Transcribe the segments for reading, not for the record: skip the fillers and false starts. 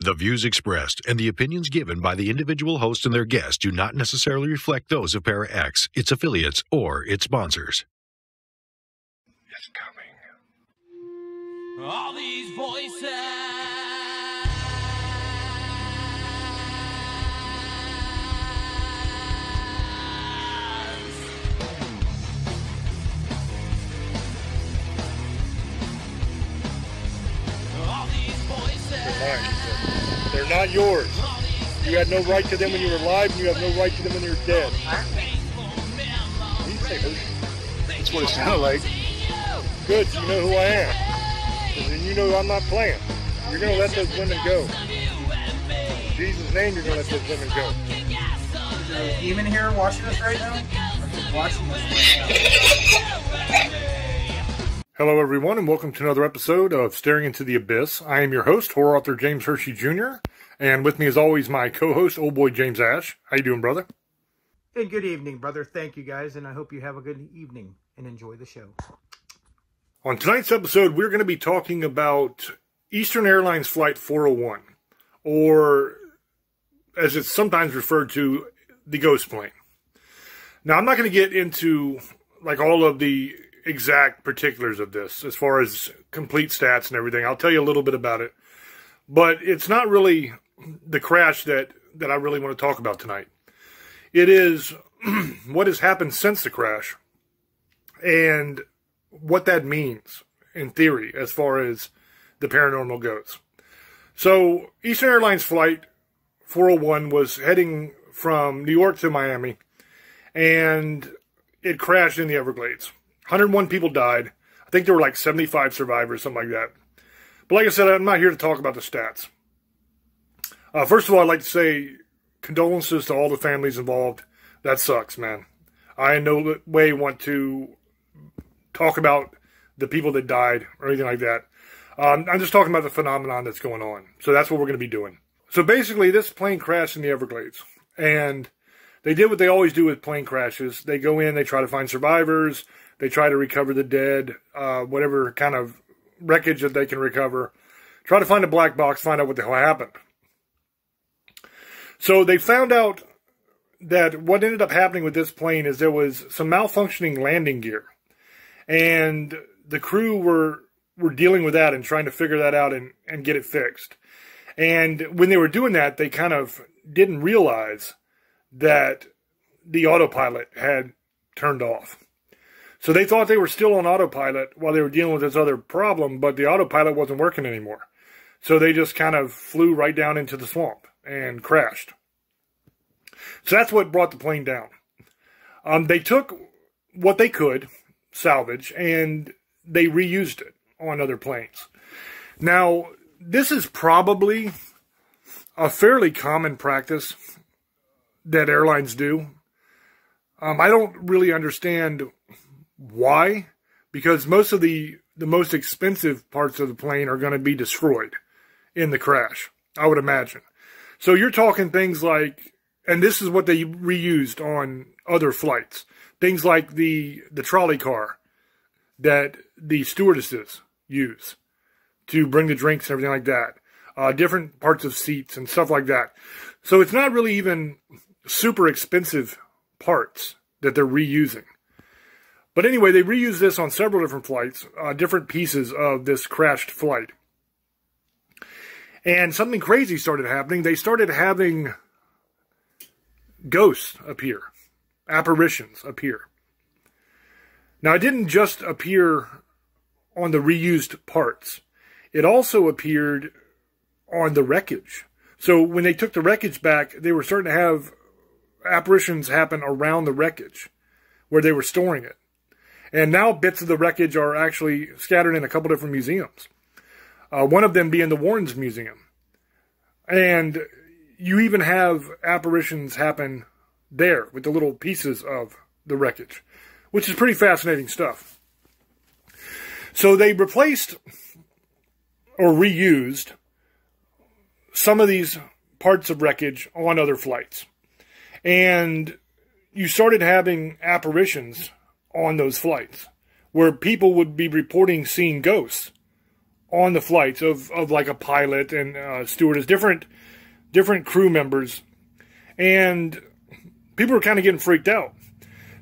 The views expressed and the opinions given by the individual host and their guests do not necessarily reflect those of Para X, its affiliates, or its sponsors. It's coming. All these voices. All these voices. They're mine. They're not yours. You had no right to them when you were alive, and you have no right to them when you're dead. That's what it sounded like. Good, you know who I am. And you know I'm not playing. You're going to let those women go. In Jesus' name, you're going to let those women go. Is there a demon here watching us right now? Or just watching us right now? Hello, everyone, and welcome to another episode of Staring into the Abyss. I am your host, horror author James Hershey Jr., and with me, as always, my co-host, old boy James Ash. How you doing, brother? And good evening, brother. Thank you, guys, and I hope you have a good evening and enjoy the show. On tonight's episode, we're going to be talking about Eastern Airlines Flight 401, or as it's sometimes referred to, the ghost plane. Now, I'm not going to get into like all of the exact particulars of this as far as complete stats and everything. I'll tell you a little bit about it, but it's not really the crash that I really want to talk about tonight. It is what has happened since the crash and what that means in theory as far as the paranormal goes. So Eastern Airlines Flight 401 was heading from New York to Miami, and it crashed in the Everglades. 101 people died. I think there were like 75 survivors, something like that. But like I said, I'm not here to talk about the stats. First of all, I'd like to say condolences to all the families involved. That sucks, man. I in no way want to talk about the people that died or anything like that. I'm just talking about the phenomenon that's going on. So that's what we're going to be doing. So basically, this plane crashed in the Everglades. And they did what they always do with plane crashes. They go in, they try to find survivors. They try to recover the dead, whatever kind of wreckage that they can recover. Try to find a black box, find out what the hell happened. So they found out that what ended up happening with this plane is there was some malfunctioning landing gear. And the crew were dealing with that and trying to figure that out and get it fixed. And when they were doing that, they kind of didn't realize that the autopilot had turned off. So they thought they were still on autopilot while they were dealing with this other problem, but the autopilot wasn't working anymore. So they just kind of flew right down into the swamp and crashed. So that's what brought the plane down. They took what they could salvage and they reused it on other planes. Now, this is probably a fairly common practice that airlines do. I don't really understand why, because most of the most expensive parts of the plane are going to be destroyed in the crash, I would imagine. So you're talking things like, and this is what they reused on other flights, things like the trolley car that the stewardesses use to bring the drinks and everything like that, different parts of seats and stuff like that. So it's not really even super expensive parts that they're reusing. But anyway, they reused this on several different flights, different pieces of this crashed flight. And something crazy started happening. They started having ghosts appear, apparitions appear. Now, it didn't just appear on the reused parts. It also appeared on the wreckage. So when they took the wreckage back, they were starting to have apparitions happen around the wreckage where they were storing it. And now bits of the wreckage are actually scattered in a couple different museums. One of them being the Warrens Museum. And you even have apparitions happen there with the little pieces of the wreckage, which is pretty fascinating stuff. So they replaced or reused some of these parts of wreckage on other flights. And you started having apparitions on those flights where people would be reporting seeing ghosts on the flights of like a pilot and stewardess, different crew members, and people were kind of getting freaked out.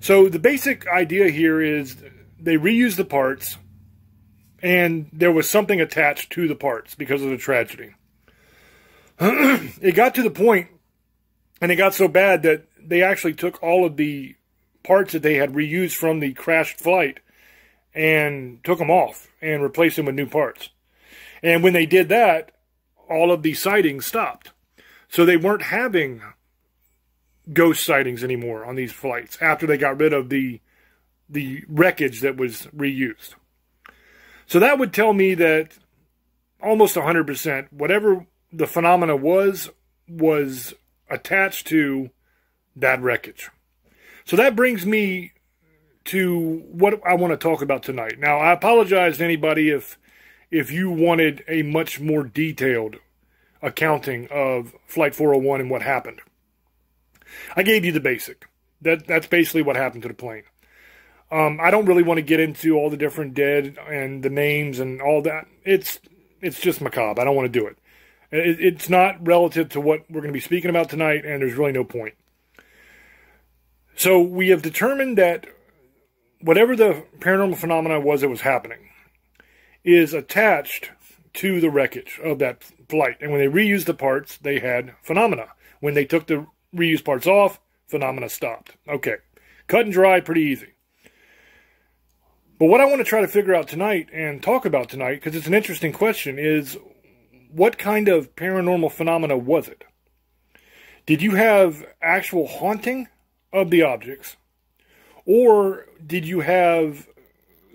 So the basic idea here is they reused the parts, and there was something attached to the parts because of the tragedy. It got to the point, and it got so bad that they actually took all of the parts that they had reused from the crashed flight and took them off and replaced them with new parts. And when they did that, all of the sightings stopped. So they weren't having ghost sightings anymore on these flights after they got rid of the wreckage that was reused. So that would tell me that almost 100%, whatever the phenomena was attached to that wreckage. So that brings me to what I want to talk about tonight. Now, I apologize to anybody if you wanted a much more detailed accounting of Flight 401 and what happened. I gave you the basic. That's basically what happened to the plane. I don't really want to get into all the different dead and the names and all that. It's just macabre. I don't want to do it. It's not relative to what we're going to be speaking about tonight, and there's really no point. So we have determined that whatever the paranormal phenomena was that was happening is attached to the wreckage of that flight. And when they reused the parts, they had phenomena. When they took the reused parts off, phenomena stopped. Okay. Cut and dry, pretty easy. But what I want to try to figure out tonight and talk about tonight, because it's an interesting question, is what kind of paranormal phenomena was it? Did you have actual haunting of the objects? Or did you have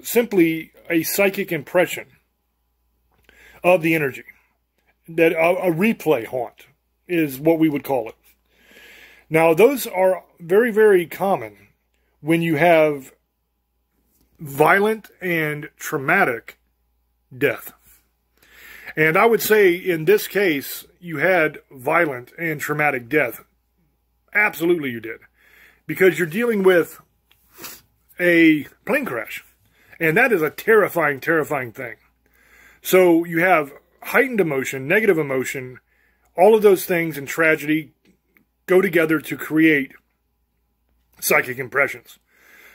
simply a psychic impression of the energy? That a replay haunt is what we would call it. Now, those are very, very common when you have violent and traumatic death. And I would say in this case, you had violent and traumatic death. Absolutely you did. Because you're dealing with a plane crash. And that is a terrifying, terrifying thing. So you have heightened emotion, negative emotion, all of those things and tragedy go together to create psychic impressions.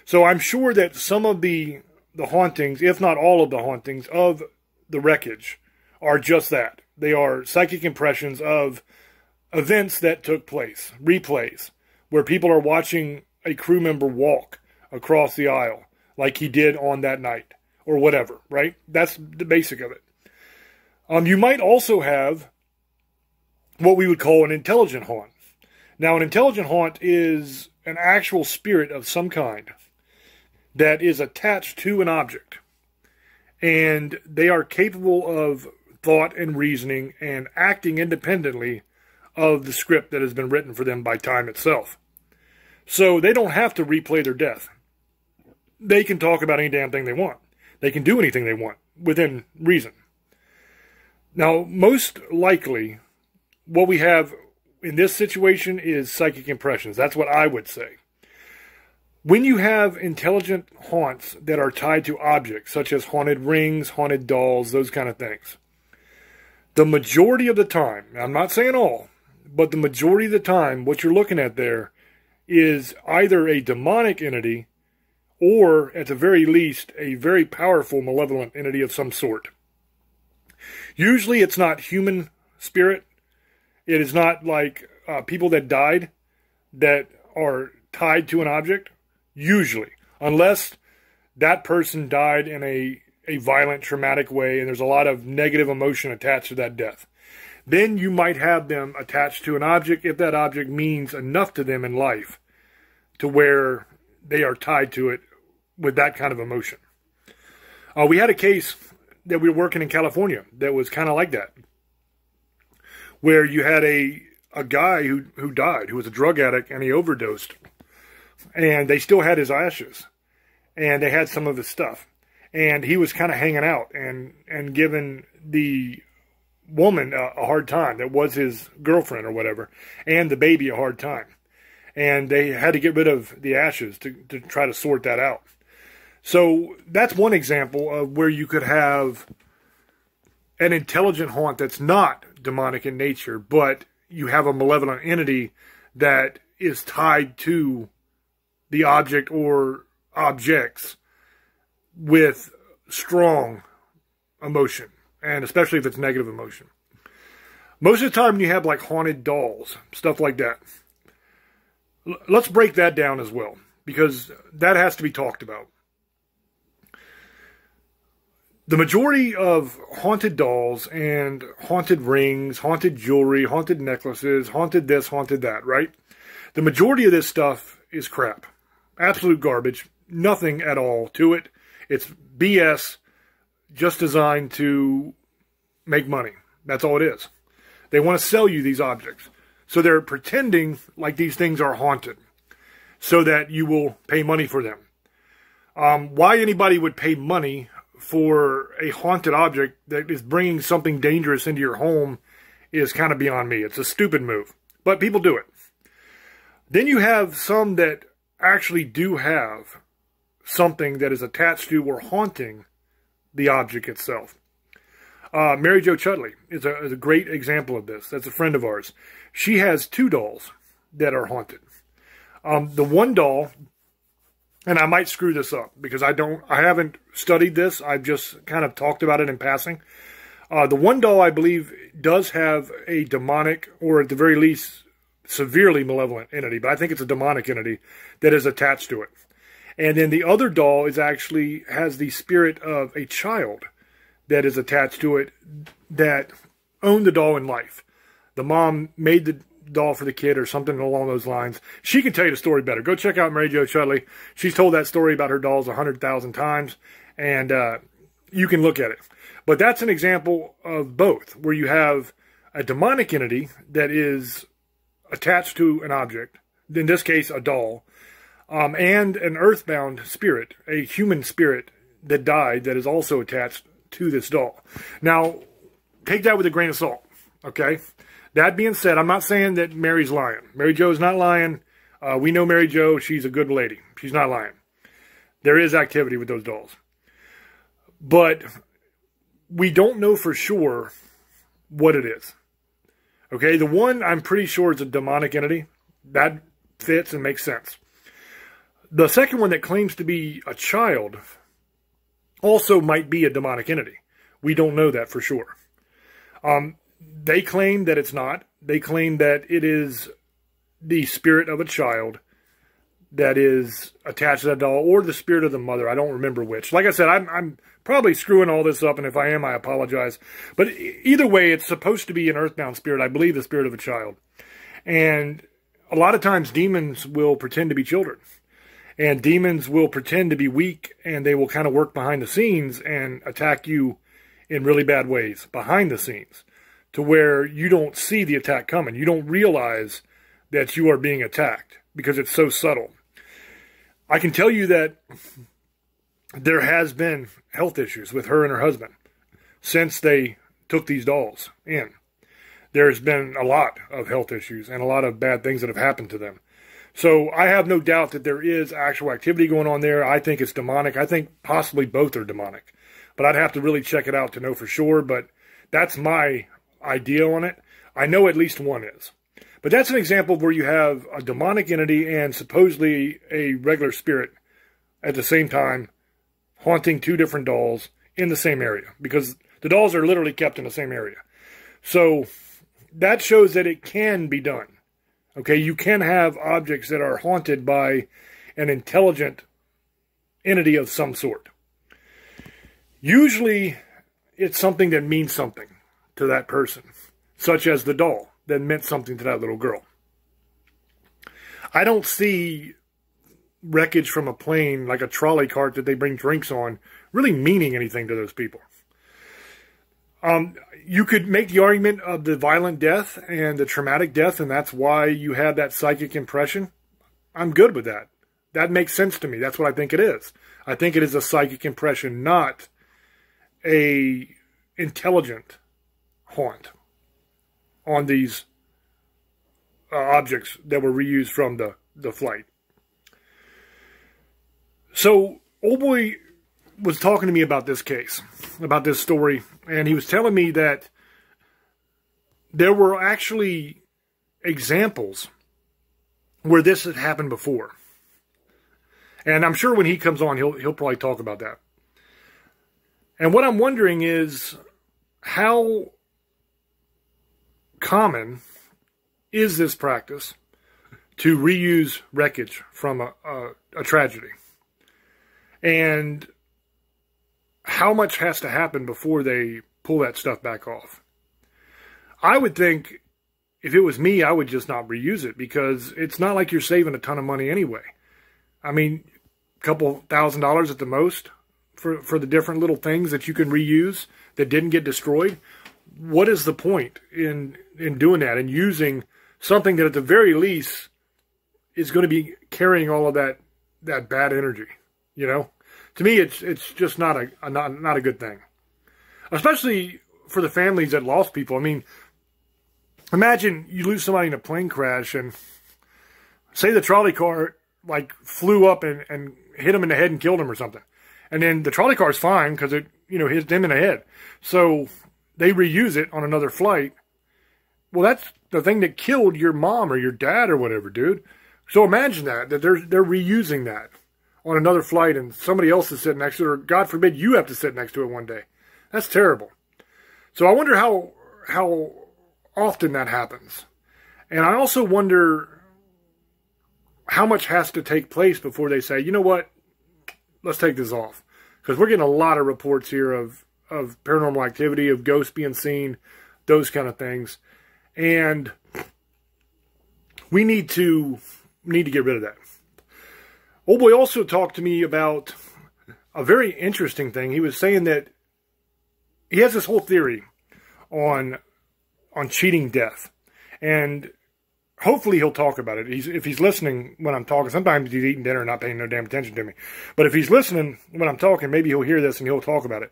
So I'm sure that some of the hauntings, if not all of the hauntings of the wreckage, are just that. They are psychic impressions of events that took place, replays, where people are watching a crew member walk across the aisle like he did on that night, or whatever, right? That's the basic of it. You might also have what we would call an intelligent haunt. Now, an intelligent haunt is an actual spirit of some kind that is attached to an object. And they are capable of thought and reasoning and acting independently of the script that has been written for them by time itself. So they don't have to replay their death. They can talk about any damn thing they want. They can do anything they want within reason. Now, most likely, what we have in this situation is psychic impressions. That's what I would say. When you have intelligent haunts that are tied to objects, such as haunted rings, haunted dolls, those kind of things, the majority of the time, I'm not saying all, but the majority of the time, what you're looking at there is either a demonic entity or, at the very least, a very powerful malevolent entity of some sort. Usually it's not human spirit. It is not like people that died that are tied to an object. Usually. Unless that person died in a violent, traumatic way and there's a lot of negative emotion attached to that death. Then you might have them attached to an object if that object means enough to them in life to where they are tied to it with that kind of emotion. We had a case that we were working in California that was kind of like that, where you had a guy who died, who was a drug addict, and he overdosed. And they still had his ashes. And they had some of his stuff. And he was kind of hanging out and giving the woman a hard time that was his girlfriend or whatever, and the baby a hard time. And they had to get rid of the ashes to try to sort that out. So that's one example of where you could have an intelligent haunt that's not demonic in nature, but you have a malevolent entity that is tied to the object or objects with strong emotion, and especially if it's negative emotion. Most of the time when you have like haunted dolls, stuff like that, let's break that down as well, because that has to be talked about. The majority of haunted dolls and haunted rings, haunted jewelry, haunted necklaces, haunted this, haunted that, right? The majority of this stuff is crap. Absolute garbage. Nothing at all to it. It's BS, just designed to make money. That's all it is. They want to sell you these objects. So they're pretending like these things are haunted so that you will pay money for them. Why anybody would pay money for a haunted object that is bringing something dangerous into your home is kind of beyond me. It's a stupid move, but people do it. Then you have some that actually do have something that is attached to or haunting the object itself. Mary Jo Chudley is a great example of this. That's a friend of ours. She has 2 dolls that are haunted. The one doll, and I might screw this up because I haven't studied this. I've just kind of talked about it in passing. The one doll, I believe, does have a demonic, or at the very least, severely malevolent entity, but I think it's a demonic entity that is attached to it. And then the other doll has the spirit of a child that is attached to it that owned the doll in life. The mom made the doll for the kid or something along those lines. She can tell you the story better. Go check out Mary Jo Chudley. She's told that story about her dolls 100,000 times, and you can look at it. But that's an example of both, where you have a demonic entity that is attached to an object, in this case a doll, and an earthbound spirit, a human spirit that died that is also attached to this doll. Now, take that with a grain of salt, okay? That being said, I'm not saying that Mary's lying. Mary Jo's not lying. We know Mary Jo. She's a good lady. She's not lying. There is activity with those dolls. But we don't know for sure what it is. Okay, the one I'm pretty sure is a demonic entity. That fits and makes sense. The second one that claims to be a child also might be a demonic entity. We don't know that for sure. They claim that it's not. They claim that it is the spirit of a child that is attached to that doll, or the spirit of the mother. I don't remember which. Like I said, I'm probably screwing all this up, and if I am, I apologize. But either way, it's supposed to be an earthbound spirit. I believe the spirit of a child. And a lot of times, demons will pretend to be children. And demons will pretend to be weak, and they will kind of work behind the scenes and attack you in really bad ways behind the scenes, to where you don't see the attack coming. You don't realize that you are being attacked because it's so subtle. I can tell you that there has been health issues with her and her husband since they took these dolls in. There's been a lot of health issues and a lot of bad things that have happened to them. So I have no doubt that there is actual activity going on there. I think it's demonic. I think possibly both are demonic. But I'd have to really check it out to know for sure. But that's my idea on it. I know at least one is. But that's an example where you have a demonic entity and supposedly a regular spirit at the same time haunting 2 different dolls in the same area, because the dolls are literally kept in the same area. So that shows that it can be done. Okay, you can have objects that are haunted by an intelligent entity of some sort. Usually it's something that means something to that person, such as the doll that meant something to that little girl. I don't see wreckage from a plane, like a trolley cart that they bring drinks on, really meaning anything to those people. You could make the argument of the violent death and the traumatic death, and that's why you have that psychic impression. I'm good with that. That makes sense to me. That's what I think it is. I think it is a psychic impression, not a intelligent haunt on these objects that were reused from the flight. So, old boy was talking to me about this case, about this story, and he was telling me that there were actually examples where this had happened before. And I'm sure when he comes on, he'll probably talk about that. And what I'm wondering is, how common is this practice to reuse wreckage from a tragedy? And how much has to happen before they pull that stuff back off? I would think, if it was me, I would just not reuse it, because it's not like you're saving a ton of money anyway. I mean, a couple $1,000 at the most for the different little things that you can reuse that didn't get destroyed. What is the point in doing that and using something that at the very least is going to be carrying all of that bad energy? You know, to me, it's just not a good thing, especially for the families that lost people. I mean, imagine you lose somebody in a plane crash, and say the trolley car like flew up and hit him in the head and killed him or something. And then the trolley car is fine because it, hit them in the head. So they reuse it on another flight. Well, that's the thing that killed your mom or your dad or whatever, dude. So imagine that they're reusing that on another flight, and somebody else is sitting next to it, or God forbid you have to sit next to it one day. That's terrible. So I wonder how often that happens. And I also wonder how much has to take place before they say, you know what, let's take this off. Because we're getting a lot of reports here of paranormal activity, of ghosts being seen, those kind of things. And we need to get rid of that. Old boy also talked to me about a very interesting thing. He was saying that he has this whole theory on cheating death. And hopefully he'll talk about it. If he's listening when I'm talking, sometimes he's eating dinner and not paying no damn attention to me. But if he's listening when I'm talking, maybe he'll hear this and he'll talk about it.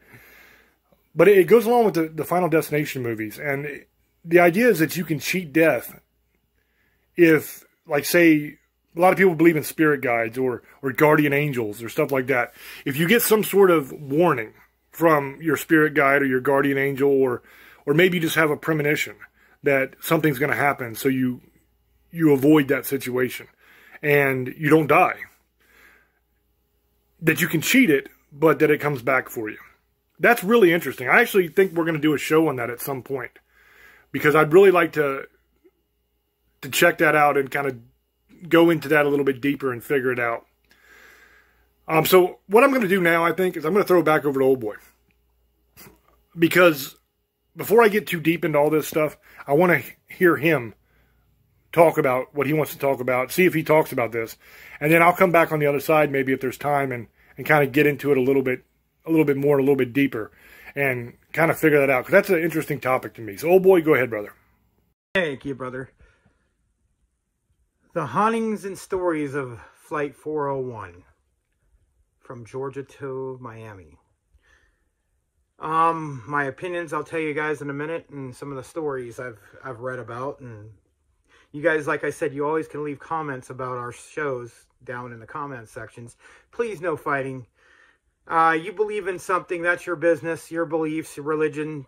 But it goes along with the Final Destination movies. And the idea is that you can cheat death if, like, say, a lot of people believe in spirit guides or guardian angels or stuff like that. If you get some sort of warning from your spirit guide or your guardian angel, or maybe you just have a premonition that something's going to happen, so you avoid that situation and you don't die, that you can cheat it, but that it comes back for you. That's really interesting. I actually think we're going to do a show on that at some point, because I'd really like to check that out and kind of go into that a little bit deeper and figure it out. So what I'm going to do now, I think, is I'm going to throw it back over to Old Boy. Because before I get too deep into all this stuff, I want to hear him talk about what he wants to talk about, see if he talks about this. And then I'll come back on the other side, maybe if there's time, and kind of get into it a little bit more, a little bit deeper, and kind of figure that out. Because that's an interesting topic to me. So, Old Boy, go ahead, brother. Thank you, brother. The Hauntings and Stories of Flight 401 from Georgia to Miami. My opinions, I'll tell you guys in a minute, and some of the stories I've read about. And you guys, like I said, you always can leave comments about our shows down in the comment sections. Please, no fighting. You believe in something, that's your business, your beliefs, your religion.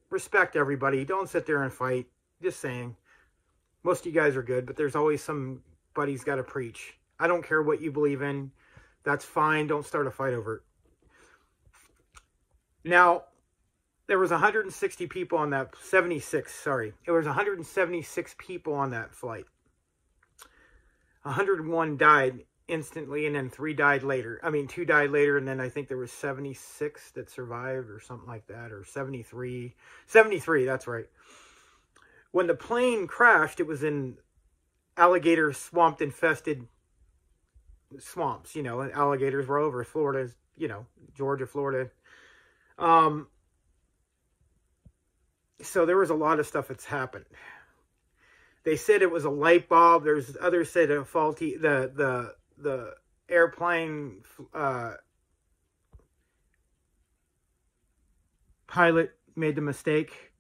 Respect everybody. Don't sit there and fight. Just saying. Most of you guys are good, but there's always somebody's got to preach. I don't care what you believe in. That's fine. Don't start a fight over it. Now, there was 160 people on that, 76, sorry. There was 176 people on that flight. 101 died instantly, and then 2 died later, and then I think there was 76 that survived or something like that, or 73. 73, that's right. When the plane crashed, it was in alligator swamp infested swamps. Alligators were over Florida, Georgia, Florida. So there was a lot of stuff that's happened. They said it was a light bulb. There's others said a faulty, the airplane pilot made the mistake.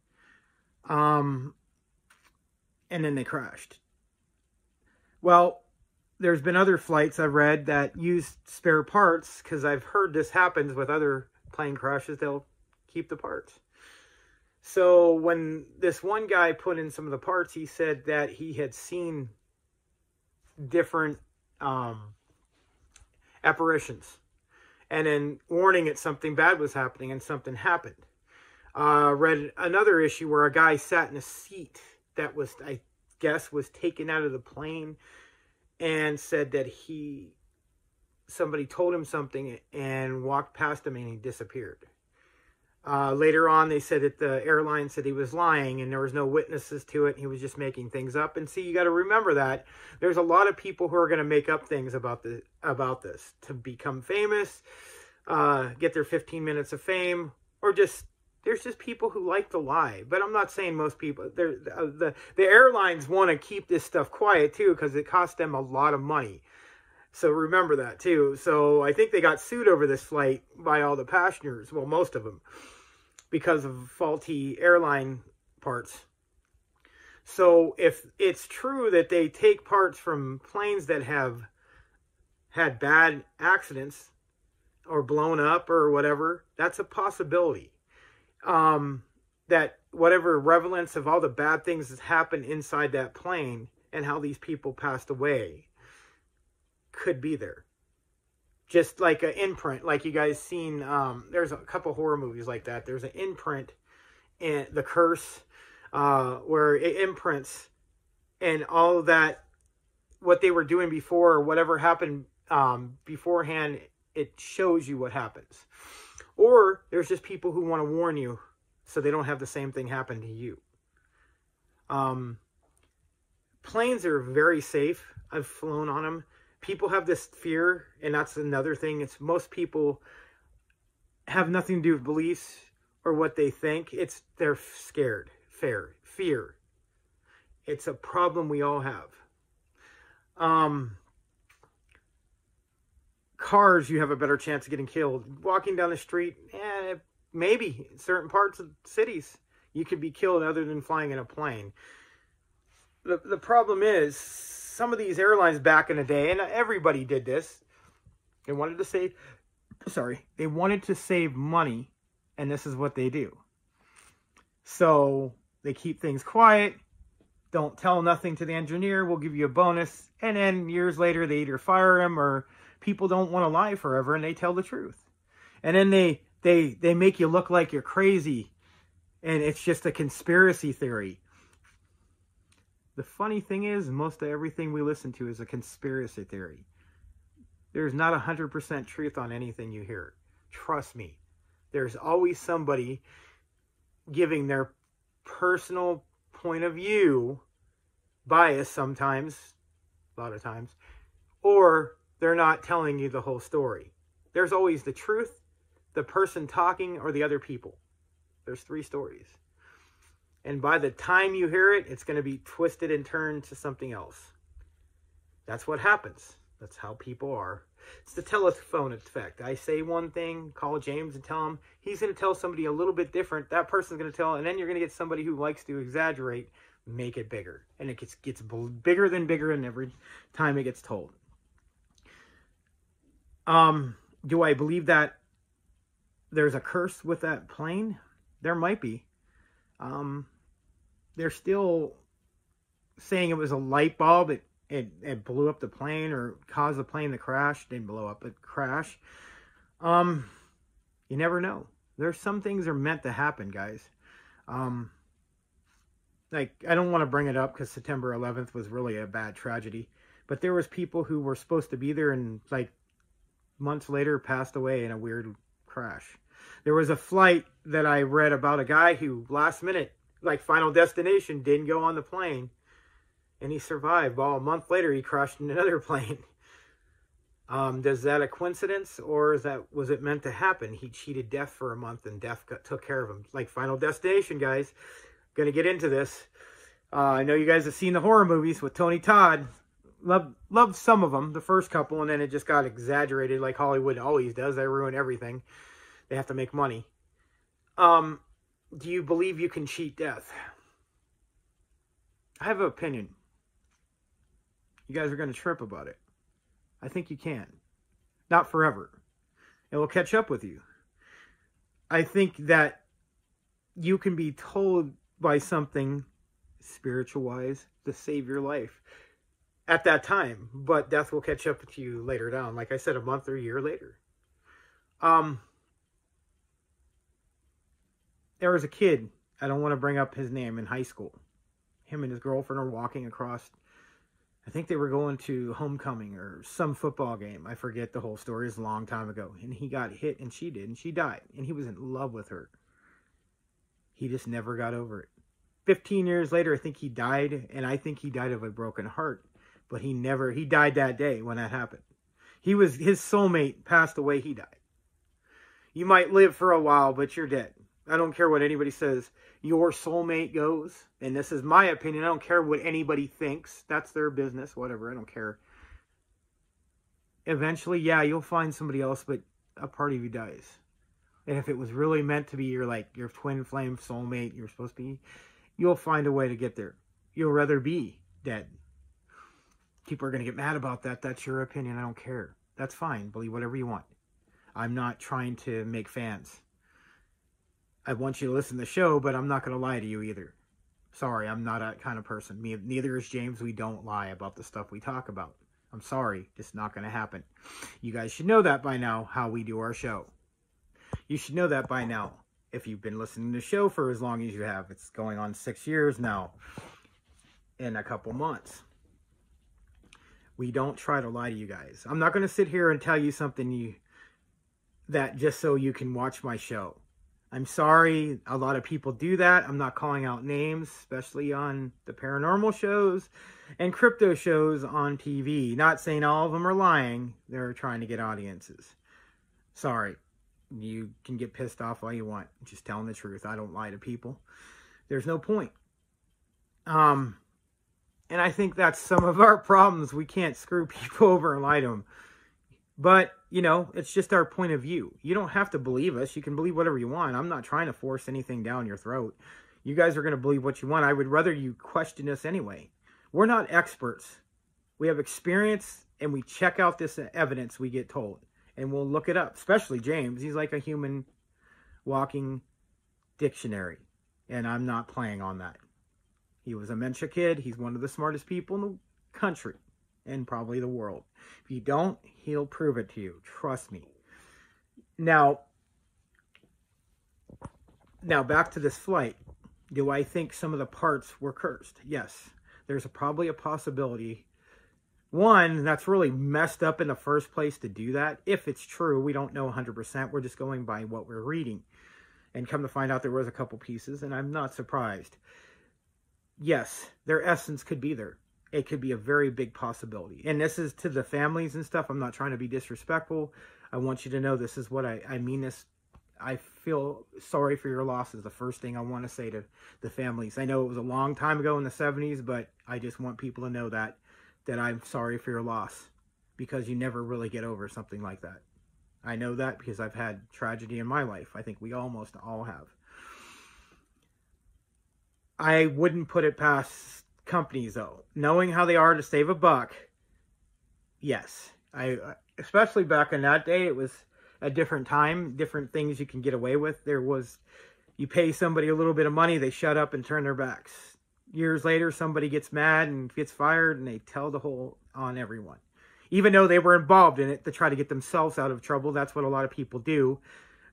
And then they crashed. Well, there's been other flights I've read that use spare parts, because I've heard this happens with other plane crashes. They'll keep the parts. So when this one guy put in some of the parts, he said that he had seen different apparitions, and then warning that something bad was happening, and something happened. Read another issue where a guy sat in a seat that was, I guess, was taken out of the plane, and said that somebody told him something and walked past him and he disappeared. Later on, they said that the airline said he was lying and there was no witnesses to it. He was just making things up. And see, you got to remember that there's a lot of people who are going to make up things about this to become famous, get their 15 minutes of fame, or just, there's just people who like to lie. But I'm not saying most people. The airlines want to keep this stuff quiet too, because it costs them a lot of money. So remember that too. So I think they got sued over this flight by all the passengers. Well, most of them, because of faulty airline parts. So if it's true that they take parts from planes that have had bad accidents or blown up or whatever, that's a possibility. That whatever relevance of all the bad things that happened inside that plane and how these people passed away could be there. Just like an imprint, like you guys seen, there's a couple horror movies like that. There's an imprint in The Curse, where it imprints, and all of that, what they were doing before or whatever happened beforehand, it shows you what happens. Or there's just people who want to warn you so they don't have the same thing happen to you. Planes are very safe. I've flown on them. People have this fear, and that's another thing. It's most people have nothing to do with beliefs or what they think. It's they're scared. Fear. It's a problem we all have. Cars, you have a better chance of getting killed. Walking down the street, maybe in certain parts of cities you could be killed other than flying in a plane. The problem is, some of these airlines back in the day, and everybody did this, they wanted to save money, and this is what they do. So they keep things quiet, don't tell nothing to the engineer, we'll give you a bonus, and then years later they either fire him, or people don't want to lie forever and they tell the truth. And then they make you look like you're crazy, and it's just a conspiracy theory. The funny thing is, most of everything we listen to is a conspiracy theory. There's not 100% truth on anything you hear. Trust me. There's always somebody giving their personal point of view, bias sometimes, a lot of times, or they're not telling you the whole story. There's always the truth, the person talking, or the other people. There's 3 stories. And by the time you hear it, it's going to be twisted and turned to something else. That's what happens. That's how people are. It's the telephone effect. I say one thing, call James and tell him. He's going to tell somebody a little bit different. That person's going to tell, and then you're going to get somebody who likes to exaggerate, make it bigger. And it gets bigger than bigger, and every time it gets told. Do I believe that there's a curse with that plane? There might be. They're still saying it was a light bulb. It blew up the plane or caused the plane to crash. It didn't blow up, it crashed. You never know. There's some things are meant to happen, guys. Like, I don't want to bring it up because September 11th was really a bad tragedy. But there was people who were supposed to be there and, like, months later passed away in a weird crash. There was a flight that I read about a guy who last minute, like Final Destination, didn't go on the plane. And he survived. Well, a month later, he crashed in another plane. Is that a coincidence, or was it meant to happen? He cheated death for a month, and death took care of him. Like Final Destination, guys. Gonna get into this. I know you guys have seen the horror movies with Tony Todd. Loved some of them, the first couple, and then it just got exaggerated like Hollywood always does. They ruin everything. They have to make money. Do you believe you can cheat death? I have an opinion. You guys are going to trip about it. I think you can. Not forever. It will catch up with you. I think that you can be told by something spiritual-wise to save your life at that time, but death will catch up with you later down. Like I said, a month or a year later. There was a kid, I don't want to bring up his name, in high school. Him and his girlfriend are walking across, I think they were going to homecoming or some football game. I forget the whole story. It was a long time ago. And he got hit, and she did, and she died. And he was in love with her. He just never got over it. 15 years later, I think he died, and I think he died of a broken heart. But he died that day when that happened. His soulmate passed away, he died. You might live for a while, but you're dead. I don't care what anybody says. Your soulmate goes, and this is my opinion. I don't care what anybody thinks. That's their business, whatever. I don't care. Eventually, yeah, you'll find somebody else, but a part of you dies. And if it was really meant to be your twin flame soulmate, you're supposed to be, you'll find a way to get there. You'll rather be dead. People are going to get mad about that. That's your opinion. I don't care. That's fine. Believe whatever you want. I'm not trying to make fans. I want you to listen to the show, but I'm not going to lie to you either. Sorry, I'm not that kind of person. Neither is James. We don't lie about the stuff we talk about. I'm sorry. It's not going to happen. You guys should know that by now, how we do our show. You should know that by now. If you've been listening to the show for as long as you have. It's going on 6 years now. In a couple months. We don't try to lie to you guys. I'm not going to sit here and tell you something that just so you can watch my show. I'm sorry, a lot of people do that. I'm not calling out names, especially on the paranormal shows and crypto shows on TV. Not saying all of them are lying. They're trying to get audiences. Sorry. You can get pissed off all you want. I'm just telling the truth. I don't lie to people. There's no point. And I think that's some of our problems. We can't screw people over and lie to them. But, it's just our point of view. You don't have to believe us. You can believe whatever you want. I'm not trying to force anything down your throat. You guys are going to believe what you want. I would rather you question us anyway. We're not experts. We have experience, and we check out this evidence we get told. And we'll look it up. Especially James. He's like a human walking dictionary. And I'm not playing on that. He was a Mencha kid. He's one of the smartest people in the country. And probably the world. If you don't, he'll prove it to you. Trust me. Now back to this flight. Do I think some of the parts were cursed? Yes. There's probably a possibility. One, that's really messed up in the first place to do that. If it's true, we don't know 100%. We're just going by what we're reading. And come to find out there was a couple pieces, and I'm not surprised. Yes, their essence could be there. It could be a very big possibility. And this is to the families and stuff. I'm not trying to be disrespectful. I want you to know this is what I mean this. I feel sorry for your loss is the first thing I want to say to the families. I know it was a long time ago in the 70s, but I just want people to know that I'm sorry for your loss. Because you never really get over something like that. I know that because I've had tragedy in my life. I think we almost all have. I wouldn't put it past companies though, knowing how they are to save a buck. Yes, especially back in that day, it was a different time, different things you can get away with. You pay somebody a little bit of money, they shut up and turn their backs. Years later, somebody gets mad and gets fired, and they tell the whole on everyone, even though they were involved in it to try to get themselves out of trouble. That's what a lot of people do.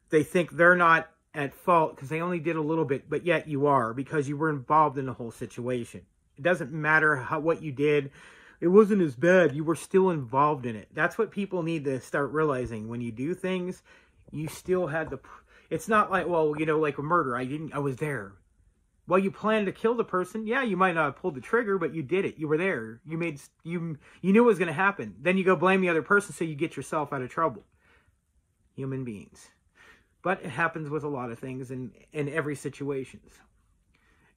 They think they're not at fault because they only did a little bit, but yet you are, because you were involved in the whole situation. It doesn't matter what you did. It wasn't as bad. You were still involved in it. That's what people need to start realizing. When you do things, you still had the... It's not like, like a murder. I was there. Well, you planned to kill the person. Yeah, you might not have pulled the trigger, but you did it. You were there. You knew it was going to happen. Then you go blame the other person so you get yourself out of trouble. Human beings. But it happens with a lot of things in every situation.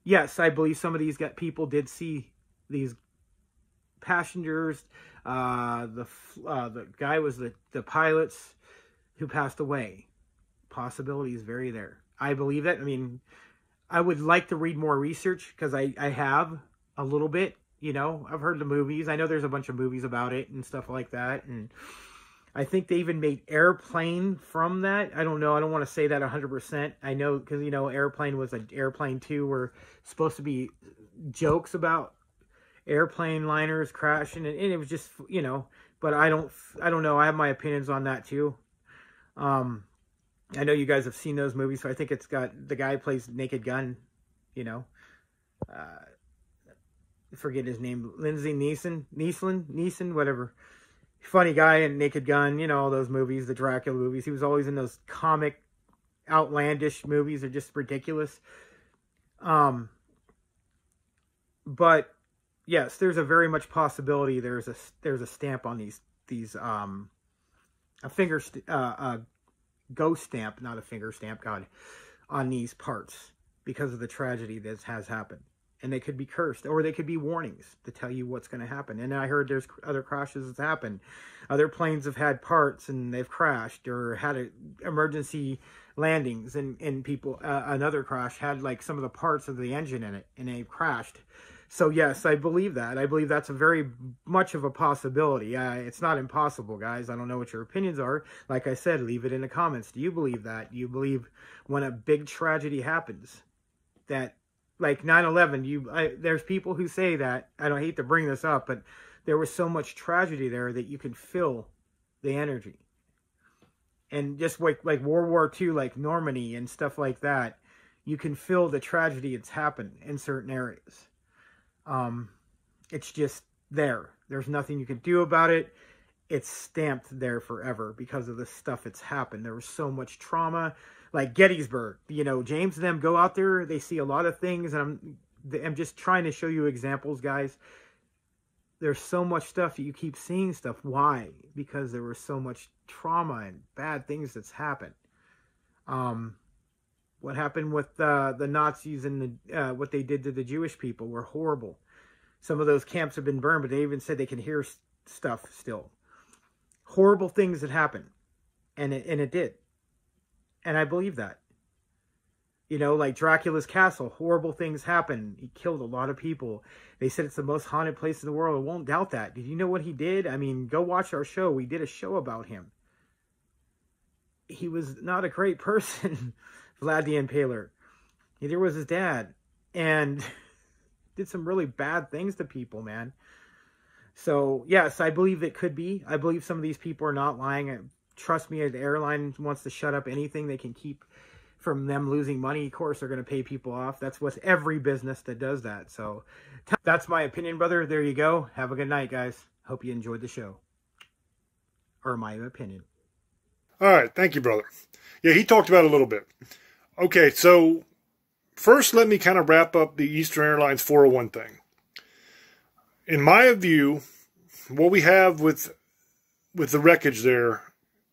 Yes, I believe some of these people did see these passengers. The guy was the pilots who passed away. Possibility is very there. I believe that. I mean, I would like to read more research because I have a little bit. You know, I've heard the movies. I know there's a bunch of movies about it and stuff like that. And I think they even made Airplane from that. I don't know. I don't want to say that 100%. I know because, you know, Airplane was an Airplane 2 were supposed to be jokes about airplane liners crashing. And it was just, you know, but I don't know. I have my opinions on that too. I know you guys have seen those movies. So I think it's got the guy who plays Naked Gun, you know, forget his name, Lindsay Neeson, whatever. Funny guy in Naked Gun, you know, all those movies, the Dracula movies. He was always in those comic, outlandish movies. They're just ridiculous. But yes, there's a very much possibility there's a stamp on these a ghost stamp, not a finger stamp, God, on these parts because of the tragedy that has happened. And they could be cursed, or they could be warnings to tell you what's going to happen. And I heard there's other crashes that's happened. Other planes have had parts and they've crashed, or had emergency landings, and people, another crash had like some of the parts of the engine in it, and they crashed. So yes, I believe that. I believe that's a very much of a possibility. It's not impossible, guys. I don't know what your opinions are. Like I said, leave it in the comments. Do you believe that? Do you believe when a big tragedy happens that, like 9/11, there's people who say that, I don't hate to bring this up, but there was so much tragedy there that you can feel the energy. And just like World War II, like Normandy and stuff like that, you can feel the tragedy that's happened in certain areas. It's just there. There's nothing you can do about it. It's stamped there forever because of the stuff that's happened. There was so much trauma. Like Gettysburg, you know, James and them go out there, they see a lot of things, and I'm just trying to show you examples, guys. There's so much stuff, you keep seeing stuff. Why? Because there was so much trauma and bad things that's happened. What happened with the Nazis and what they did to the Jewish people were horrible. Some of those camps have been burned, but they even said they can hear stuff still. Horrible things that happened, and it did. And I believe that. You know, like Dracula's castle, horrible things happen. He killed a lot of people. They said it's the most haunted place in the world. I won't doubt that. Did you know what he did? I mean, go watch our show. We did a show about him. He was not a great person, Vlad the Impaler. Neither was his dad. And did some really bad things to people, man. So, yes, I believe it could be. I believe some of these people are not lying. Trust me, the airline wants to shut up anything they can keep from them losing money. Of course, they're going to pay people off. That's with every business that does that. So that's my opinion, brother. There you go. Have a good night, guys. Hope you enjoyed the show. Or my opinion. All right. Thank you, brother. Yeah, he talked about it a little bit. Okay, so first let me kind of wrap up the Eastern Airlines 401 thing. In my view, what we have with the wreckage there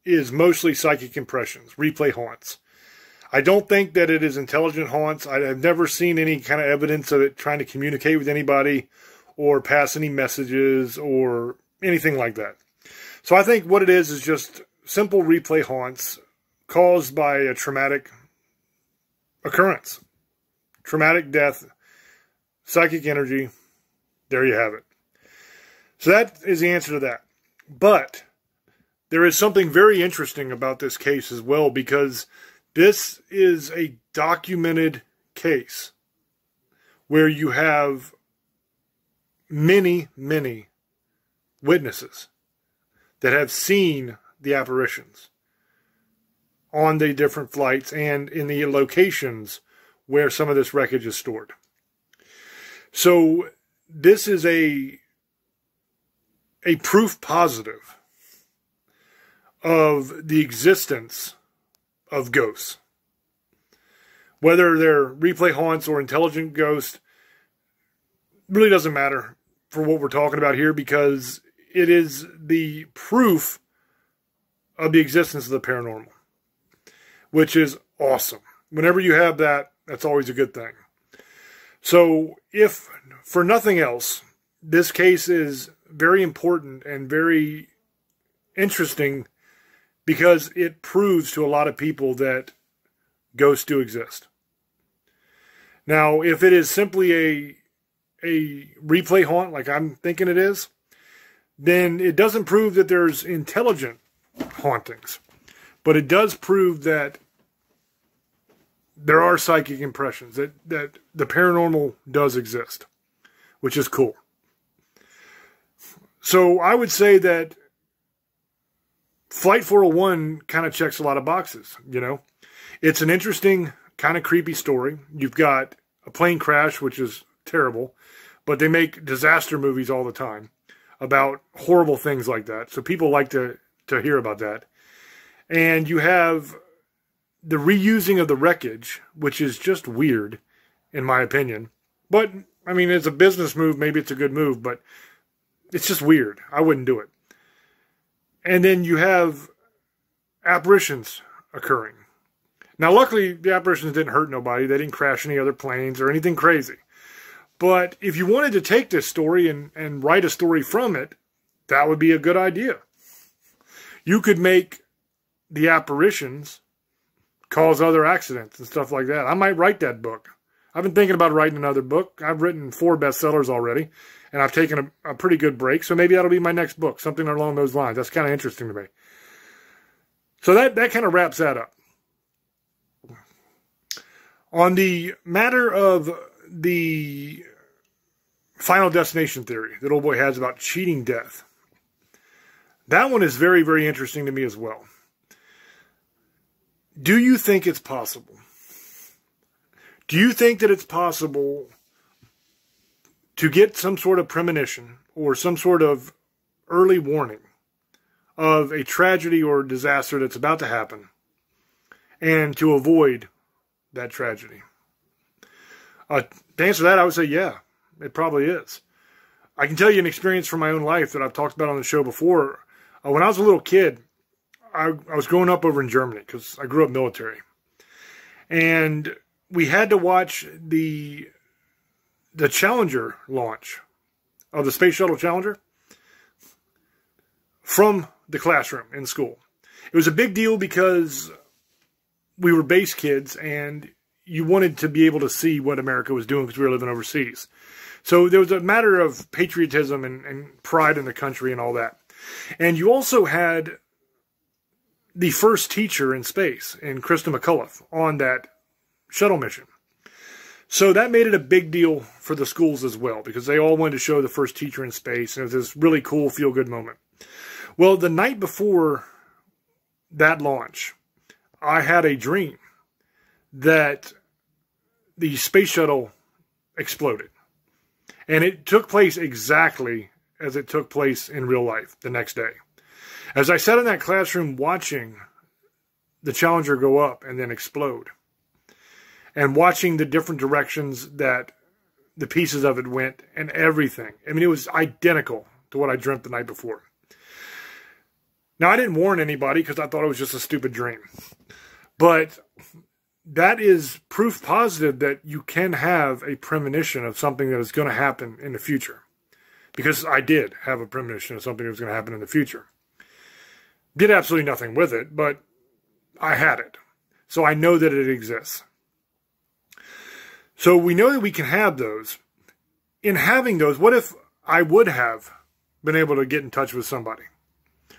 is mostly psychic impressions, replay haunts. I don't think that it is intelligent haunts. I've never seen any kind of evidence of it trying to communicate with anybody or pass any messages or anything like that. So I think what it is just simple replay haunts caused by a traumatic occurrence. Traumatic death, psychic energy, there you have it. So that is the answer to that. But there is something very interesting about this case as well, because this is a documented case where you have many, many witnesses that have seen the apparitions on the different flights and in the locations where some of this wreckage is stored. So this is a proof positive of the existence of ghosts. Whether they're replay haunts or intelligent ghosts really doesn't matter for what we're talking about here, because it is the proof of the existence of the paranormal, which is awesome. Whenever you have that, that's always a good thing. So if for nothing else, this case is very important and very interesting because it proves to a lot of people that ghosts do exist. Now, if it is simply a replay haunt like I'm thinking it is, then it doesn't prove that there's intelligent hauntings. But it does prove that there are psychic impressions, that the paranormal does exist, which is cool. So I would say that Flight 401 kind of checks a lot of boxes, you know. It's an interesting, kind of creepy story. You've got a plane crash, which is terrible, but they make disaster movies all the time about horrible things like that. So people like to hear about that. And you have the reusing of the wreckage, which is just weird, in my opinion. But, I mean, it's a business move. Maybe it's a good move, but it's just weird. I wouldn't do it. And then you have apparitions occurring. Now, luckily, the apparitions didn't hurt nobody. They didn't crash any other planes or anything crazy. But if you wanted to take this story and write a story from it, that would be a good idea. You could make the apparitions cause other accidents and stuff like that. I might write that book. I've been thinking about writing another book. I've written 4 bestsellers already, and I've taken a pretty good break. So maybe that'll be my next book, something along those lines. That's kind of interesting to me. So that kind of wraps that up. On the matter of the Final Destination theory that old boy has about cheating death, that one is very, very interesting to me as well. Do you think it's possible? Do you think that it's possible to get some sort of premonition or some sort of early warning of a tragedy or disaster that's about to happen and to avoid that tragedy? To answer that, I would say, yeah, it probably is. I can tell you an experience from my own life that I've talked about on the show before. When I was a little kid, I was growing up over in Germany because I grew up military. And we had to watch the Challenger launch of the Space Shuttle Challenger from the classroom in school. It was a big deal because we were base kids and you wanted to be able to see what America was doing because we were living overseas. So there was a matter of patriotism and pride in the country and all that. And you also had the first teacher in space, in Krista McCullough, on that shuttle mission. So that made it a big deal for the schools as well, because they all wanted to show the first teacher in space, and it was this really cool, feel-good moment. Well, the night before that launch, I had a dream that the space shuttle exploded. And it took place exactly as it took place in real life the next day. As I sat in that classroom watching the Challenger go up and then explode, and watching the different directions that the pieces of it went and everything. I mean, it was identical to what I dreamt the night before. Now, I didn't warn anybody because I thought it was just a stupid dream. But that is proof positive that you can have a premonition of something that is going to happen in the future. Because I did have a premonition of something that was going to happen in the future. Did absolutely nothing with it, but I had it. So I know that it exists. So we know that we can have those. In having those, what if I would have been able to get in touch with somebody?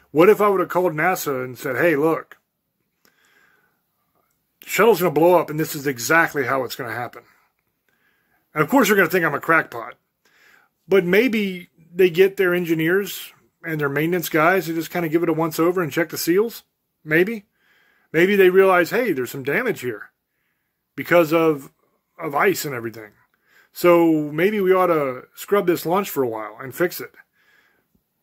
What if I would have called NASA and said, hey, look, the shuttle's going to blow up and this is exactly how it's going to happen. And of course, you're going to think I'm a crackpot. But maybe they get their engineers and their maintenance guys to just kind of give it a once-over and check the seals. Maybe. Maybe they realize, hey, there's some damage here because of ice and everything. So maybe we ought to scrub this launch for a while and fix it.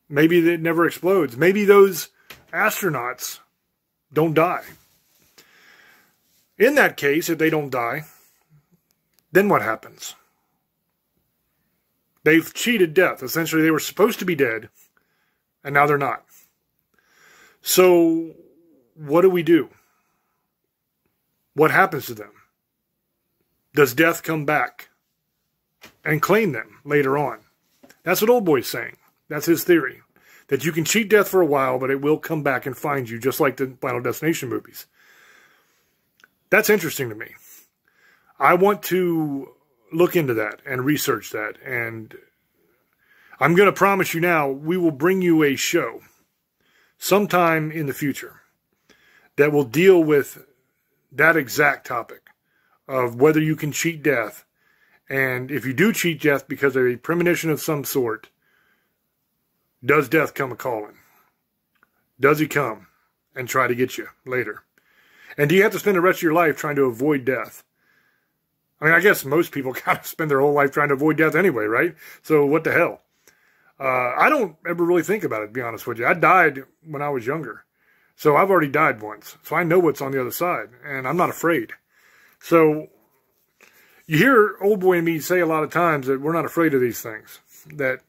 Maybe it never explodes. Maybe those astronauts don't die. In that case, if they don't die, then what happens? They've cheated death. Essentially, they were supposed to be dead, and now they're not. So, what do we do? What happens to them? Does death come back and claim them later on? That's what Old Boy's saying. That's his theory. That you can cheat death for a while, but it will come back and find you, just like the Final Destination movies. That's interesting to me. I want to look into that and research that. And I'm going to promise you now, we will bring you a show sometime in the future that will deal with that exact topic of whether you can cheat death. And if you do cheat death because of a premonition of some sort, does death come a-calling? Does he come and try to get you later? And do you have to spend the rest of your life trying to avoid death? I mean, I guess most people kind of spend their whole life trying to avoid death anyway, right? So what the hell? I don't ever really think about it, to be honest with you. I died when I was younger. So I've already died once. So I know what's on the other side. And I'm not afraid. So you hear old boy and me say a lot of times that we're not afraid of these things. That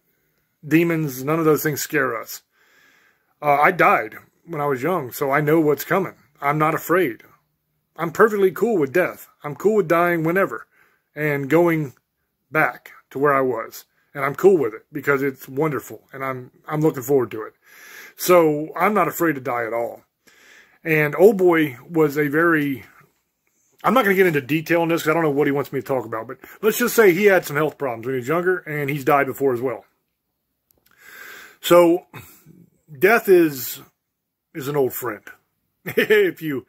demons, none of those things scare us. I died when I was young, so I know what's coming. I'm not afraid. I'm perfectly cool with death. I'm cool with dying whenever and going back to where I was. And I'm cool with it because it's wonderful and I'm looking forward to it. So I'm not afraid to die at all. And old boy was a very, I'm not going to get into detail on this because I don't know what he wants me to talk about, but let's just say he had some health problems when he was younger and he's died before as well. So death is an old friend. if you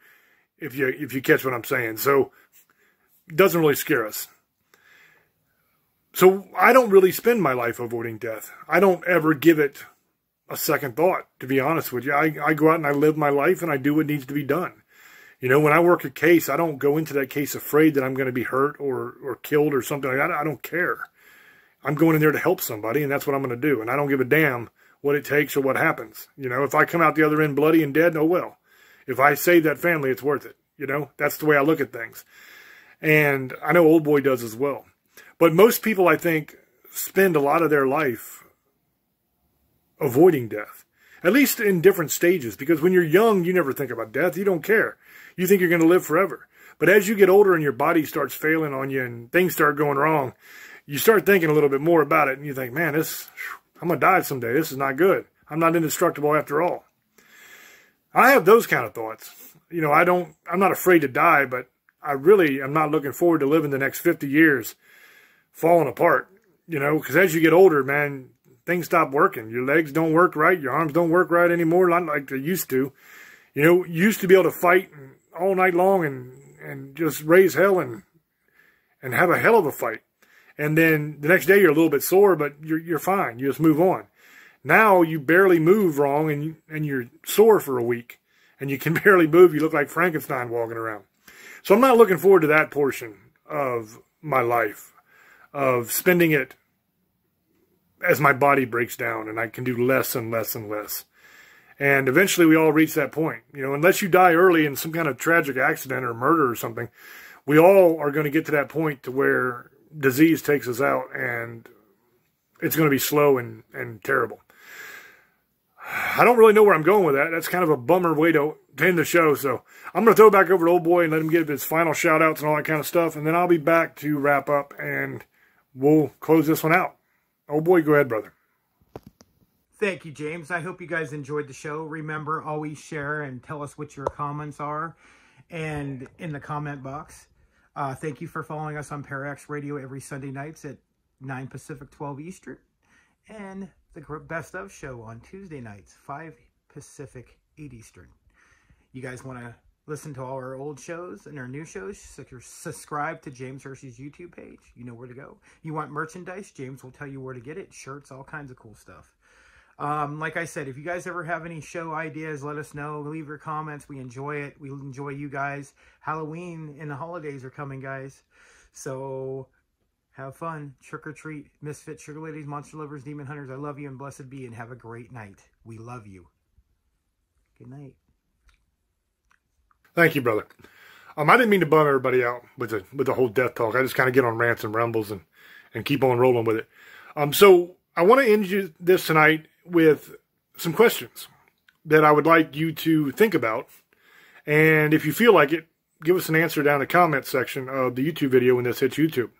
catch what I'm saying. So it doesn't really scare us. So I don't really spend my life avoiding death. I don't ever give it a second thought, to be honest with you. I go out and I live my life and I do what needs to be done. You know, when I work a case, I don't go into that case afraid that I'm going to be hurt or killed or something like that. I don't care. I'm going in there to help somebody, and that's what I'm going to do. And I don't give a damn what it takes or what happens. You know, if I come out the other end bloody and dead, oh well. If I save that family, it's worth it. You know, that's the way I look at things. And I know old boy does as well. But most people, I think, spend a lot of their life avoiding death. At least in different stages. Because when you're young, you never think about death. You don't care. You think you're going to live forever. But as you get older and your body starts failing on you and things start going wrong, you start thinking a little bit more about it. And you think, man, I'm going to die someday. This is not good. I'm not indestructible after all. I have those kind of thoughts. You know, I'm not afraid to die, but I really am not looking forward to living the next 50 years falling apart, you know, because as you get older, man, things stop working. Your legs don't work right. Your arms don't work right anymore, not like they used to. You know, you used to be able to fight all night long and just raise hell and have a hell of a fight. And then the next day you're a little bit sore, but you're fine. You just move on. Now you barely move wrong and you're sore for a week. And you can barely move. You look like Frankenstein walking around. So I'm not looking forward to that portion of my life, of spending it as my body breaks down and I can do less and less and less. And eventually we all reach that point. You know, unless you die early in some kind of tragic accident or murder or something, we all are going to get to that point to where disease takes us out and it's going to be slow and terrible. I don't really know where I'm going with that. That's kind of a bummer way to end the show. So I'm going to throw it back over to old boy and let him give his final shout outs and all that kind of stuff. And then I'll be back to wrap up and we'll close this one out. Old boy, go ahead, brother. Thank you, James. I hope you guys enjoyed the show. Remember, always share and tell us what your comments are and in the comment box. Thank you for following us on Parax Radio every Sunday nights at 9 Pacific, 12 Eastern. And the Best of show on Tuesday nights, 5 Pacific, 8 Eastern. You guys want to listen to all our old shows and our new shows? Subscribe to James Hershey's YouTube page. You know where to go. You want merchandise? James will tell you where to get it. Shirts, all kinds of cool stuff. Like I said, if you guys ever have any show ideas, let us know. Leave your comments. We enjoy it. We enjoy you guys. Halloween and the holidays are coming, guys. So have fun. Trick or treat. Misfit, sugar ladies, monster lovers, demon hunters. I love you and blessed be and have a great night. We love you. Good night. Thank you, brother. I didn't mean to bum everybody out with the whole death talk. I just kind of get on rants and rumbles and keep on rolling with it. So I want to end this tonight with some questions that I would like you to think about. And if you feel like it, give us an answer down in the comments section of the YouTube video when this hits YouTube.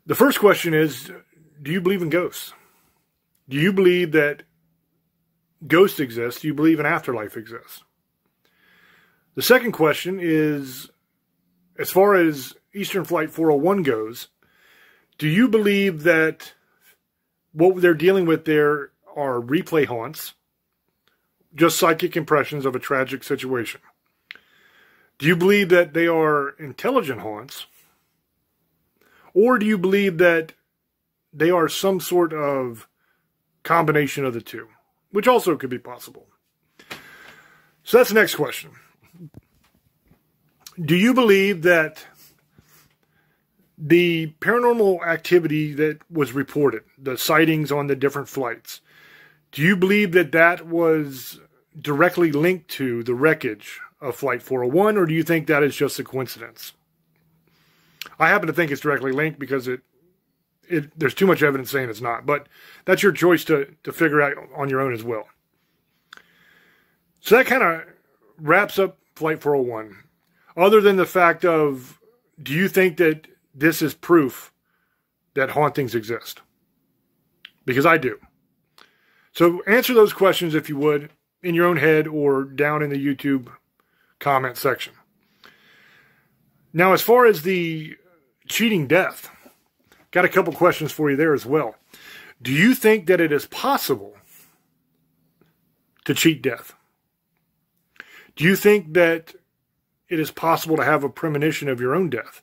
The first question is, do you believe in ghosts? Do you believe that ghosts exist? Do you believe an afterlife exists? The second question is, as far as Eastern Flight 401 goes, Do you believe that what they're dealing with there are replay haunts, just psychic impressions of a tragic situation? Do you believe that they are intelligent haunts? Or do you believe that they are some sort of combination of the two, which also could be possible? So that's the next question. Do you believe that the paranormal activity that was reported, the sightings on the different flights, do you believe that that was directly linked to the wreckage of Flight 401, or do you think that is just a coincidence? I happen to think it's directly linked because there's too much evidence saying it's not, but that's your choice to figure out on your own as well. So that kind of wraps up Flight 401. Other than the fact of, do you think that this is proof that hauntings exist? Because I do. So answer those questions, if you would, in your own head or down in the YouTube comment section. Now, as far as the cheating death, got a couple questions for you there as well. Do you think that it is possible to cheat death? Do you think that it is possible to have a premonition of your own death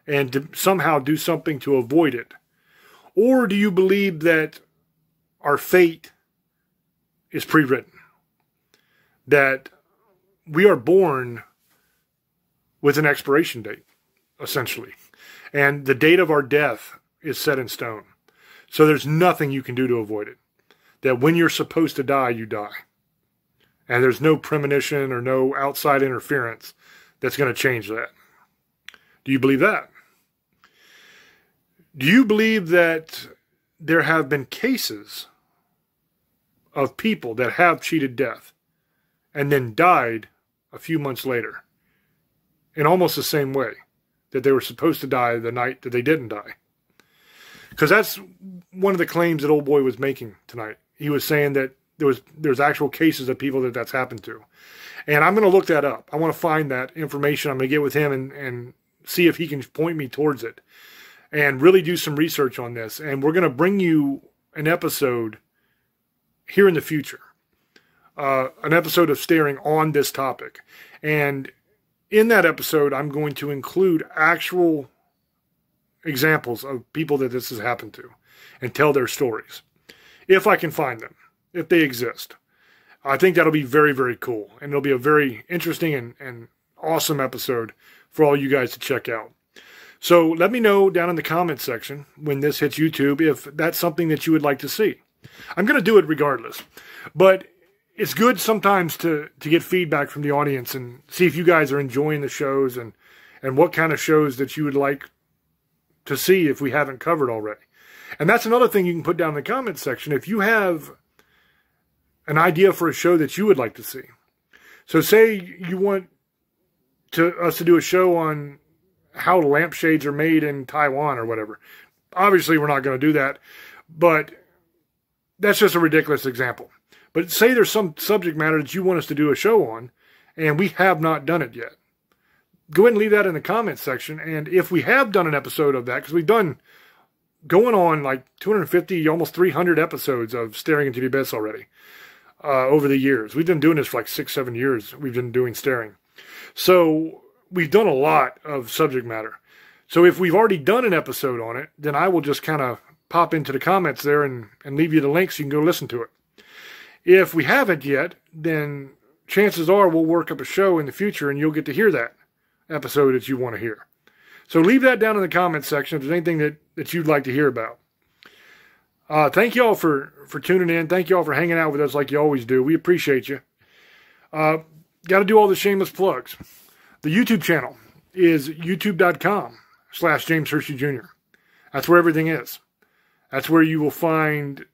and to somehow do something to avoid it? Or do you believe that our fate is pre-written? That we are born with an expiration date, essentially. And the date of our death is set in stone. So there's nothing you can do to avoid it. That when you're supposed to die, you die. And there's no premonition or no outside interference that's going to change that. Do you believe that? Do you believe that there have been cases of people that have cheated death and then died a few months later in almost the same way that they were supposed to die the night that they didn't die? Because that's one of the claims that old boy was making tonight. He was saying that there's actual cases of people that's happened to. And I'm going to look that up. I want to find that information. I'm going to get with him and see if he can point me towards it and really do some research on this. And we're going to bring you an episode here in the future, an episode of Staring on this topic. And in that episode, I'm going to include actual examples of people that this has happened to and tell their stories, if I can find them, if they exist. I think that'll be very, very cool. And it'll be a very interesting and awesome episode for all you guys to check out. So let me know down in the comments section when this hits YouTube if that's something that you would like to see. I'm going to do it regardless. But it's good sometimes to get feedback from the audience and see if you guys are enjoying the shows and what kind of shows that you would like to see if we haven't covered already. And that's another thing you can put down in the comments section. If you have an idea for a show that you would like to see. So say you want us to do a show on how lampshades are made in Taiwan or whatever. Obviously, we're not going to do that, but that's just a ridiculous example. But say there's some subject matter that you want us to do a show on, and we have not done it yet. Go ahead and leave that in the comments section, and if we have done an episode of that, because we've done going on like 250, almost 300 episodes of Staring into the Abyss already over the years. We've been doing this for like 6-7 years. We've been doing Staring. So we've done a lot of subject matter. So if we've already done an episode on it, then I will just kind of pop into the comments there and leave you the link so you can go listen to it. If we haven't yet, then chances are we'll work up a show in the future and you'll get to hear that episode that you want to hear. So leave that down in the comments section if there's anything that you'd like to hear about. Thank you all for tuning in. Thank you all for hanging out with us like you always do. We appreciate you. Got to do all the shameless plugs. The YouTube channel is youtube.com/James Hershey Jr. That's where everything is. That's where you will find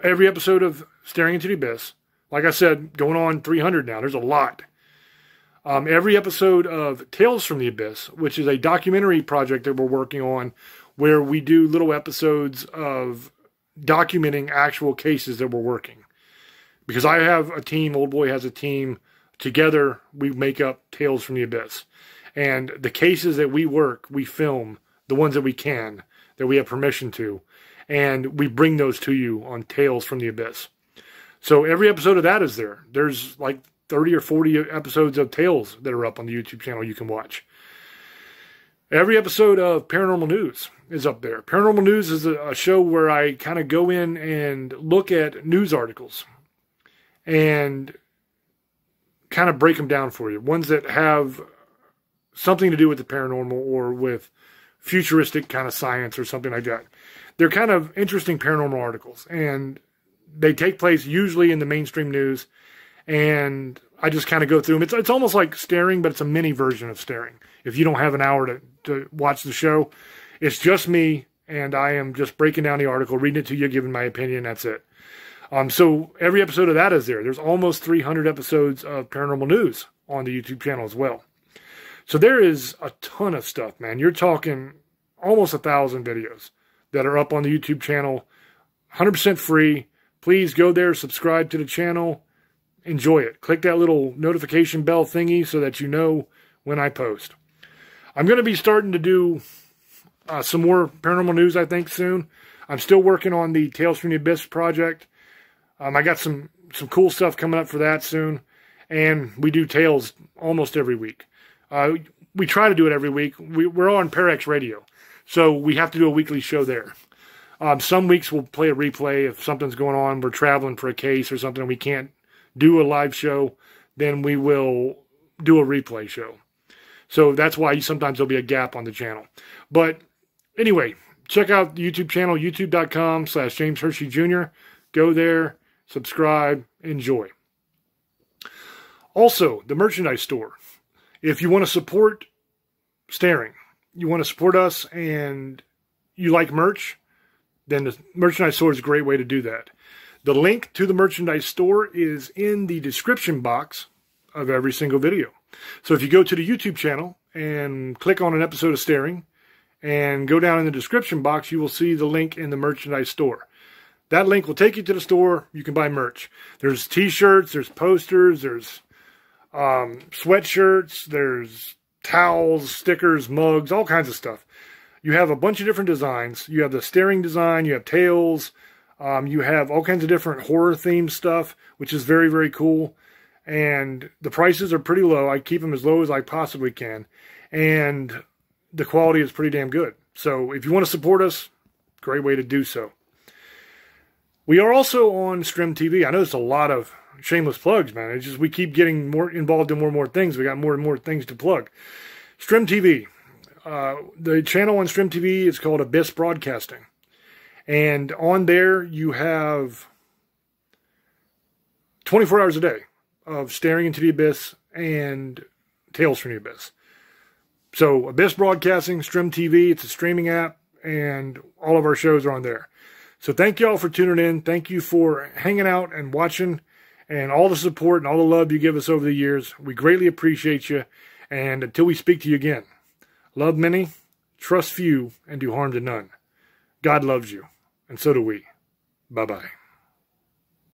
every episode of Staring into the Abyss. Like I said, going on 300 now. There's a lot. Every episode of Tales from the Abyss, which is a documentary project that we're working on, where we do little episodes of documenting actual cases that we're working. Because I have a team, Old Boy has a team. Together, we make up Tales from the Abyss. And the cases that we work, we film, the ones that we can, that we have permission to. And we bring those to you on Tales from the Abyss. So every episode of that is there. There's like 30 or 40 episodes of Tales that are up on the YouTube channel you can watch. Every episode of Paranormal News is up there. Paranormal News is a show where I kind of go in and look at news articles and kind of break them down for you. Ones that have something to do with the paranormal or with futuristic kind of science or something like that. They're kind of interesting paranormal articles, and they take place usually in the mainstream news, and I just kind of go through them. It's almost like Staring, but it's a mini version of Staring. If you don't have an hour to watch the show, it's just me, and I am just breaking down the article, reading it to you, giving my opinion, that's it. So every episode of that is there. There's almost 300 episodes of Paranormal News on the YouTube channel as well. So there is a ton of stuff, man. You're talking almost 1,000 videos that are up on the YouTube channel, 100% free. Please go there, subscribe to the channel, enjoy it. Click that little notification bell thingy so that you know when I post. I'm going to be starting to do some more paranormal news, I think, soon. I'm still working on the Tales from the Abyss project. I got some cool stuff coming up for that soon. And we do Tales almost every week. We try to do it every week. We're on Parax Radio, so we have to do a weekly show there. Some weeks we'll play a replay if something's going on. We're traveling for a case or something. We can't do a live show. Then we will do a replay show. So that's why sometimes there'll be a gap on the channel. But anyway, check out the YouTube channel, youtube.com/James Hershey Jr. Go there, subscribe, enjoy. Also, the merchandise store. If you want to support Staring, you want to support us, and you like merch, then the merchandise store is a great way to do that. The link to the merchandise store is in the description box of every single video. So if you go to the YouTube channel and click on an episode of Staring and go down in the description box, you will see the link in the merchandise store. That link will take you to the store. You can buy merch. There's t-shirts, there's posters, there's sweatshirts, there's towels, stickers, mugs, all kinds of stuff. You have a bunch of different designs. You have the Staring design, you have Tales, you have all kinds of different horror themed stuff, which is very, very cool. And the prices are pretty low. I keep them as low as I possibly can. And the quality is pretty damn good. So if you want to support us, great way to do so. We are also on Stream TV. I know there's a lot of shameless plugs, man. It's just we keep getting more involved in more and more things. We got more and more things to plug. Stream TV. The channel on Stream TV is called Abyss Broadcasting. And on there you have 24 hours a day of Staring into the Abyss and Tales from the Abyss. So Abyss Broadcasting, Stream TV, it's a streaming app, and all of our shows are on there. So thank you all for tuning in. Thank you for hanging out and watching, and all the support and all the love you give us over the years. We greatly appreciate you. And until we speak to you again, love many, trust few, and do harm to none. God loves you, and so do we. Bye-bye.